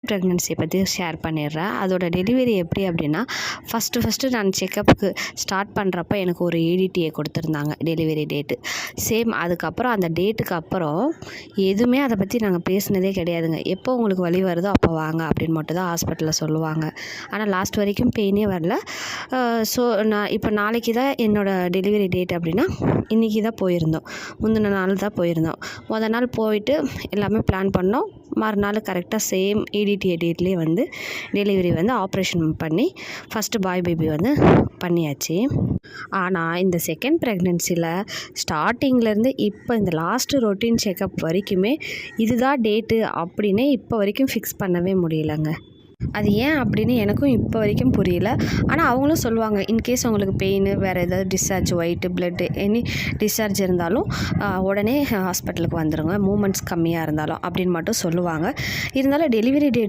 ப்ரெக்னென்சியை பற்றி ஷேர் பண்ணிடுறேன். அதோட டெலிவரி எப்படி அப்படின்னா, ஃபஸ்ட்டு நான் செக்கப்புக்கு ஸ்டார்ட் பண்ணுறப்ப எனக்கு ஒரு ஏடிடிஏ கொடுத்துருந்தாங்க டெலிவரி டேட்டு. சேம் அதுக்கப்புறம் அந்த டேட்டுக்கு அப்புறம் எதுவுமே அதை பற்றி நாங்கள் பேசினதே கிடையாதுங்க. எப்போ உங்களுக்கு வலி வருதோ அப்போ வாங்க அப்படின்னு மட்டும் தான் ஹாஸ்பிட்டலில் சொல்லுவாங்க. ஆனால் லாஸ்ட் வரைக்கும் பெயினே வரல. ஸோ நான் இப்போ நாளைக்கு தான் என்னோடய டெலிவரி டேட் அப்படின்னா இன்றைக்கி தான் போயிருந்தோம். முந்தின நாள் தான் போயிருந்தோம். நாள் போயிட்டு எல்லாமே பிளான் பண்ணோம். மறுநாள் கரெக்டாக சேம் ஏடிடிஏ டேட்லேயே வந்து டெலிவரி வந்து ஆப்ரேஷன் பண்ணி ஃபஸ்ட்டு பாய் பேபி வந்து பண்ணியாச்சு. ஆனால் இந்த செகண்ட் ப்ரெக்னென்சியில் ஸ்டார்டிங்லேருந்து இப்போ இந்த லாஸ்ட்டு ரொட்டீன் செக்கப் வரைக்குமே இதுதான் டேட்டு அப்படின்னு இப்போ வரைக்கும் ஃபிக்ஸ் பண்ணவே முடியலங்க. அது ஏன் அப்படின்னு எனக்கும் இப்போ வரைக்கும் புரியல. ஆனால் அவங்களும் சொல்லுவாங்க, இன்கேஸ் உங்களுக்கு பெயின், வேறு ஏதாவது discharge, white blood, any discharge இருந்தாலும் உடனே ஹாஸ்பிட்டலுக்கு வந்துடுங்க, மூமெண்ட்ஸ் கம்மியாக இருந்தாலும் அப்படின்னு மட்டும் சொல்லுவாங்க. இருந்தாலும் டெலிவரி டேட்